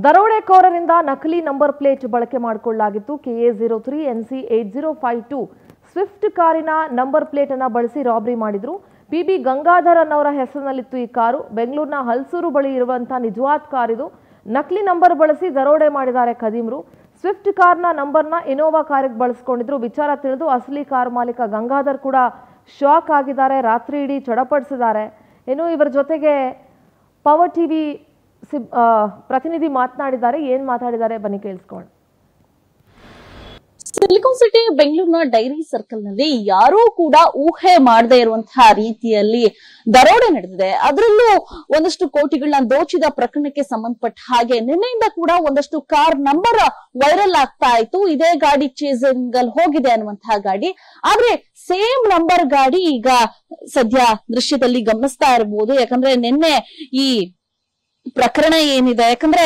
ದರೋಡೆಕೋರರಿಂದ ನಕಲಿ number plate ಬಳಕೆ ಮಾಡಿಕೊಳ್ಳಲಾಗಿತ್ತು. KA03 NC 8052 Swift ಕಾರಿನ ನಂಬರ್ ಪ್ಲೇಟ್ ಅನ್ನು ಬಳಸಿ ರಾಬರಿ ಮಾಡಿದ್ರು. PB ಗಂಗಾಧರ್ ಅನ್ನವರ ಹೆಸರಿನಲ್ಲಿತ್ತು ಈ ಕಾರು. ಬೆಂಗಳೂರಿನ ಹಲಸೂರು ಬಳಿ ಇರುವಂತಹ ನಿಜವಾದ ಕಾರ್ ಇದು. ನಕಲಿ ನಂಬರ್ ಬಳಸಿ ದರೋಡೆ ಮಾಡಿದ್ದಾರೆ ಖದೀಮರು. ಸ್ವಿಫ್ಟ್ ಕಾರ್ನ ನಂಬರ್ನ ಇನೋವಾ ಕಾರಿಗೆ ಬಳಸಿಕೊಂಡಿದ್ರು. ವಿಚಾರ ತಿಳಿದು ಅಸಲಿ ಕಾರ್ ಮಾಲೀಕ ಗಂಗಾಧರ್ ಕೂಡ ಶಾಕ್ ಆಗಿದ್ದಾರೆ. ರಾತ್ರಿ ಇಡೀ ಚಡಪಡಿಸಿದ್ದಾರೆ. ಇನ್ನು ಇವರ ಜೊತೆಗೆ ಪವರ್ ಟಿವಿ ಪ್ರತಿನಿಧಿ ಮಾತನಾಡಿದ್ದಾರೆ. ಏನ್ ಮಾತಾಡಿದ್ದಾರೆ ಬನ್ನಿ ಕೇಳಿಸ್ಕೊಳ್ಳೋಣ. ಸಿಲಿಕಾನ್ ಸಿಟಿ ಬೆಂಗಳೂರಿನ ಡೈರಿ ಸರ್ಕಲ್ ನಲ್ಲಿ ಯಾರೂ ಕೂಡ ಊಹೆ ಮಾಡದೇ ಇರುವಂತಹ ರೀತಿಯಲ್ಲಿ ದರೋಡೆ ನಡೆದಿದೆ. ಅದರಲ್ಲೂ ಒಂದಷ್ಟು ಕೋಟಿಗಳನ್ನ ದೋಚಿದ ಪ್ರಕರಣಕ್ಕೆ ಸಂಬಂಧಪಟ್ಟ ಹಾಗೆ ನಿನ್ನೆಯಿಂದ ಕೂಡ ಒಂದಷ್ಟು ಕಾರ್ ನಂಬರ್ ವೈರಲ್ ಆಗ್ತಾ ಇತ್ತು. ಇದೇ ಗಾಡಿ ಚೇಸಿಂಗ್ ಅಲ್ಲಿ ಹೋಗಿದೆ ಅನ್ನುವಂತಹ ಗಾಡಿ. ಆದ್ರೆ ಸೇಮ್ ನಂಬರ್ ಗಾಡಿ ಈಗ ಸದ್ಯ ದೃಶ್ಯದಲ್ಲಿ ಗಮನಿಸ್ತಾ ಇರಬಹುದು. ಯಾಕಂದ್ರೆ ನಿನ್ನೆ ಈ ಪ್ರಕರಣ ಏನಿದೆ, ಯಾಕಂದ್ರೆ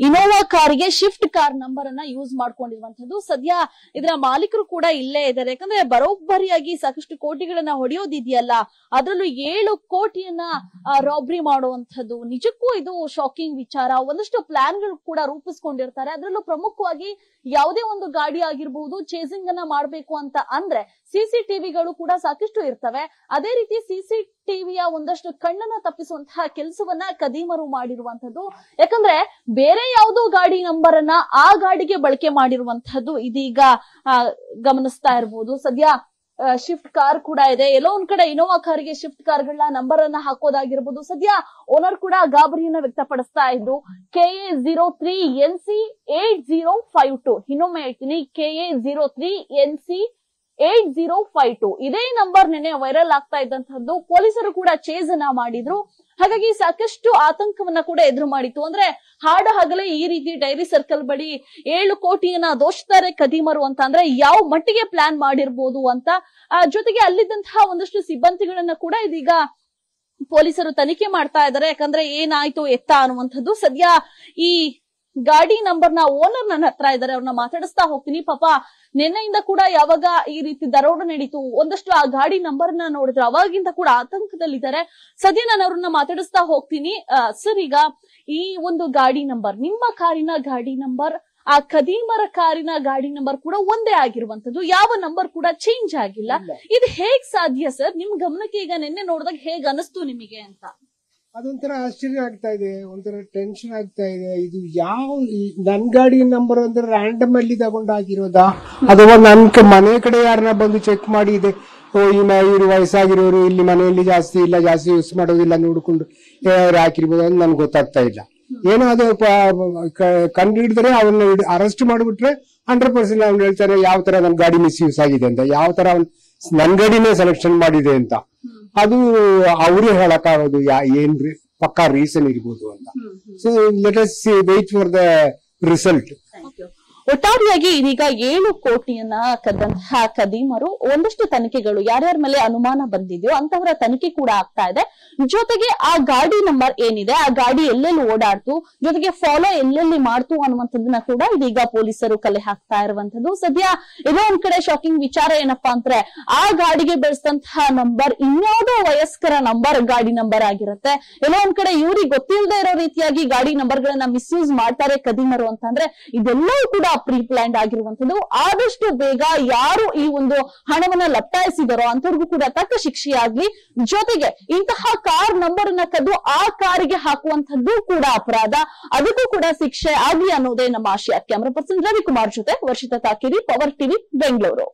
ಇನೋವಾ ಕಾರಿಗೆ ಶಿಫ್ಟ್ ಕಾರ್ ನಂಬರ್ ಅನ್ನ ಯೂಸ್ ಮಾಡ್ಕೊಂಡಿರುವಂತದ್ದು. ಸದ್ಯ ಇದರ ಮಾಲೀಕರು ಕೂಡ ಇಲ್ಲೇ ಇದ್ದಾರೆ. ಯಾಕಂದ್ರೆ ಬರೋಬ್ಬರಿಯಾಗಿ ಸಾಕಷ್ಟು ಕೋಟಿಗಳನ್ನ ಹೊಡೆಯೋದಿದೆಯಲ್ಲ, ಅದರಲ್ಲೂ 7 ಕೋಟಿಯನ್ನ ರಾಬ್ರಿ ಮಾಡುವಂತದ್ದು ನಿಜಕ್ಕೂ ಇದು ಶಾಕಿಂಗ್ ವಿಚಾರ. ಒಂದಷ್ಟು ಪ್ಲಾನ್ ಗಳು ಕೂಡ ರೂಪಿಸ್ಕೊಂಡಿರ್ತಾರೆ. ಅದರಲ್ಲೂ ಪ್ರಮುಖವಾಗಿ ಯಾವುದೇ ಒಂದು ಗಾಡಿ ಆಗಿರಬಹುದು ಚೇಸಿಂಗ್ ಅನ್ನ ಮಾಡ್ಬೇಕು ಅಂತ ಅಂದ್ರೆ ಸಿಸಿಟಿವಿಗಳು ಕೂಡ ಸಾಕಷ್ಟು ಇರ್ತವೆ. ಅದೇ ರೀತಿ ಸಿಸಿಟಿವಿಯ ಒಂದಷ್ಟು ಕಣ್ಣನ್ನ ತಪ್ಪಿಸುವಂತಹ ಕೆಲಸವನ್ನ ಖದೀಮರು ಮಾಡಿರುವಂತದ್ದು. ಯಾಕಂದ್ರೆ ಬೇರೆ ಯಾವುದೋ ಗಾಡಿ ನಂಬರ್ ಅನ್ನ ಆ ಗಾಡಿಗೆ ಬಳಕೆ ಮಾಡಿರುವಂತದ್ದು ಇದೀಗ ಗಮನಿಸ್ತಾ ಇರಬಹುದು. ಸದ್ಯ ಶಿಫ್ಟ್ ಕಾರ್ ಕೂಡ ಇದೆ. ಎಲ್ಲೋ ಒಂದ್ ಕಡೆ ಇನೋವಾ ಕಾರಿಗೆ ಶಿಫ್ಟ್ ಕಾರ್ಗಳನ್ನ ನಂಬರ್ ಅನ್ನ ಹಾಕೋದಾಗಿರ್ಬೋದು. ಸದ್ಯ ಓನರ್ ಕೂಡ ಗಾಬರಿಯನ್ನ ವ್ಯಕ್ತಪಡಿಸ್ತಾ ಇದ್ರು. KA03 NC 8052 ಇನ್ನೊಮ್ಮೆ ಹೇಳ್ತೀನಿ, KA03 NC 8052 ಇದೇ ನಂಬರ್ ನೆನೆ ವೈರಲ್ ಆಗ್ತಾ ಇದ್ದಂತಹದ್ದು. ಪೊಲೀಸರು ಕೂಡ ಚೇಸ್ ಅನ್ನ ಮಾಡಿದ್ರು. ಹಾಗಾಗಿ ಸಾಕಷ್ಟು ಆತಂಕವನ್ನ ಕೂಡ ಎದುರು ಮಾಡಿತ್ತು. ಅಂದ್ರೆ ಹಾಡ ಹಗಲೇ ಈ ರೀತಿ ಡೈರಿ ಸರ್ಕಲ್ ಬಳಿ 7 ಕೋಟಿಯನ್ನ ದೋಚ್ತಾರೆ ಖದೀಮರು ಅಂತ ಅಂದ್ರೆ ಯಾವ ಮಟ್ಟಿಗೆ ಪ್ಲಾನ್ ಮಾಡಿರ್ಬೋದು ಅಂತ. ಜೊತೆಗೆ ಅಲ್ಲಿದ್ದಂತಹ ಒಂದಷ್ಟು ಸಿಬ್ಬಂದಿಗಳನ್ನ ಕೂಡ ಇದೀಗ ಪೊಲೀಸರು ತನಿಖೆ ಮಾಡ್ತಾ ಇದ್ದಾರೆ. ಯಾಕಂದ್ರೆ ಏನಾಯ್ತು ಎತ್ತ ಅನ್ನುವಂಥದ್ದು. ಸದ್ಯ ಈ ಗಾಡಿ ನಂಬರ್ನ ಓನರ್ ನನ್ನ ಹತ್ರ ಇದ್ದಾರೆ, ಅವ್ರನ್ನ ಮಾತಾಡಿಸ್ತಾ ಹೋಗ್ತೀನಿ. ಪಾಪ ನಿನ್ನೆಯಿಂದ ಕೂಡ ಯಾವಾಗ ಈ ರೀತಿ ದರೋಡೆ ನಡೀತು, ಒಂದಷ್ಟು ಆ ಗಾಡಿ ನಂಬರ್ ನ ನೋಡಿದ್ರೆ ಅವಾಗಿಂದ ಕೂಡ ಆತಂಕದಲ್ಲಿದ್ದಾರೆ. ಸದ್ಯ ನಾನು ಅವ್ರನ್ನ ಮಾತಾಡಿಸ್ತಾ ಹೋಗ್ತೀನಿ. ಸರ್, ಈಗ ಈ ಒಂದು ಗಾಡಿ ನಂಬರ್, ನಿಮ್ಮ ಕಾರಿನ ಗಾಡಿ ನಂಬರ್, ಆ ಖದೀಮರ ಕಾರಿನ ಗಾಡಿ ನಂಬರ್ ಕೂಡ ಒಂದೇ ಆಗಿರುವಂತದ್ದು, ಯಾವ ನಂಬರ್ ಕೂಡ ಚೇಂಜ್ ಆಗಿಲ್ಲ. ಇದು ಹೇಗ್ ಸಾಧ್ಯ ಸರ್? ನಿಮ್ ಗಮನಕ್ಕೆ ಈಗ ನಿನ್ನೆ ನೋಡಿದಾಗ ಹೇಗ್ ಅನಿಸ್ತು ನಿಮಗೆ ಅಂತ? ಅದೊಂಥರ ಆಶ್ಚರ್ಯ ಆಗ್ತಾ ಇದೆ, ಒಂಥರ ಟೆನ್ಷನ್ ಆಗ್ತಾ ಇದೆ. ಇದು ಯಾವ ನನ್ ಗಾಡಿ ನಂಬರ್ ಅಂದ್ರೆ ರ್ಯಾಂಡಮ್ ಅಲ್ಲಿ ತಗೊಂಡಾಗಿರೋದಾ ಅಥವಾ ನನ್ ಮನೆ ಕಡೆ ಯಾರನ್ನ ಬಂದು ಚೆಕ್ ಮಾಡಿ ಇದೆ, ಇವರು ವಯಸ್ಸಾಗಿರೋರು ಇಲ್ಲಿ ಮನೆಯಲ್ಲಿ ಜಾಸ್ತಿ ಯೂಸ್ ಮಾಡೋದಿಲ್ಲ ನೋಡ್ಕೊಂಡು ಹಾಕಿರ್ಬೋದು ಅಂತ ನನ್ಗೆ ಗೊತ್ತಾಗ್ತಾ ಇಲ್ಲ. ಏನೋ ಅದು ಕಂಡು ಹಿಡಿದ್ರೆ ಅವನ್ನ ಅರೆಸ್ಟ್ ಮಾಡ್ಬಿಟ್ರೆ 100% ಅವ್ನು ಹೇಳ್ತಾರೆ ಯಾವ ತರ ನನ್ ಗಾಡಿ ಮಿಸ್ಯೂಸ್ ಆಗಿದೆ ಅಂತ, ಯಾವ ತರ ನನ್ ಗಾಡಿನೇ ಸೆಲೆಕ್ಷನ್ ಮಾಡಿದೆ ಅಂತ. ಅದು ಅವರು ಹೇಳಕ್ಕಾಗೋದು ಏನ್ ಪಕ್ಕಾ ರೀಸನ್ ಇರ್ಬೋದು ಅಂತ. So let us wait for the result. ಒಟ್ಟಾರೆಯಾಗಿ ಇದೀಗ 7 ಕೋಟಿಯನ್ನ ಕದ್ದಂತಹ ಖದೀಮರು ಒಂದಷ್ಟು ತನಿಖೆಗಳು ಯಾರ್ಯಾರ ಮೇಲೆ ಅನುಮಾನ ಬಂದಿದೆಯೋ ಅಂತವರ ತನಿಖೆ ಕೂಡ ಆಗ್ತಾ ಇದೆ. ಜೊತೆಗೆ ಆ ಗಾಡಿ ನಂಬರ್ ಏನಿದೆ, ಆ ಗಾಡಿ ಎಲ್ಲೆಲ್ಲಿ ಓಡಾಡ್ತು, ಜೊತೆಗೆ ಫಾಲೋ ಎಲ್ಲೆಲ್ಲಿ ಮಾಡ್ತು ಅನ್ನುವಂಥದ್ದನ್ನ ಕೂಡ ಇದೀಗ ಪೊಲೀಸರು ಕಲೆ ಹಾಕ್ತಾ ಇರುವಂತದ್ದು. ಸದ್ಯ ಎಲ್ಲೋ ಒಂದ್ ಕಡೆ ಶಾಕಿಂಗ್ ವಿಚಾರ ಏನಪ್ಪಾ ಅಂದ್ರೆ ಆ ಗಾಡಿಗೆ ಬೆಳೆಸಿದಂತಹ ನಂಬರ್ ಇನ್ಯಾವುದೋ ವಯಸ್ಕರ ನಂಬರ್ ಗಾಡಿ ನಂಬರ್ ಆಗಿರುತ್ತೆ. ಎಲ್ಲೋ ಒಂದ್ ಕಡೆ ಇವ್ರಿಗೆ ಗೊತ್ತಿಲ್ಲದೆ ಇರೋ ರೀತಿಯಾಗಿ ಗಾಡಿ ನಂಬರ್ ಗಳನ್ನ ಮಿಸ್ಯೂಸ್ ಮಾಡ್ತಾರೆ ಖದೀಮರು ಅಂತಂದ್ರೆ ಇದೆಲ್ಲವೂ ಕೂಡ ಪ್ರೀ ಪ್ಲಾನ್ಡ್ ಆಗಿರುವಂತದ್ದು. ಆದಷ್ಟು ಬೇಗ ಯಾರು ಈ ಒಂದು ಹಣವನ್ನ ಲಪ್ಟಾಯಿಸಿದಾರೋ ಅಂತವ್ರಿಗೂ ಕೂಡ ತಕ್ಕ ಶಿಕ್ಷೆಯಾಗ್ಲಿ. ಜೊತೆಗೆ ಇಂತಹ ಕಾರ್ ನಂಬರ್ ಅನ್ನ ಕದ್ದು ಆ ಕಾರಿಗೆ ಹಾಕುವಂತದ್ದು ಕೂಡ ಅಪರಾಧ, ಅದಕ್ಕೂ ಕೂಡ ಶಿಕ್ಷೆ ಆಗ್ಲಿ ಅನ್ನೋದೇ ನಮ್ಮ ಆಶಯ. ಕ್ಯಾಮರಾ ಪರ್ಸನ್ ರವಿಕುಮಾರ್ ಜೊತೆ ವರ್ಷಿತಾ ತಾಕೇರಿ, ಪವರ್ ಟಿವಿ, ಬೆಂಗಳೂರು.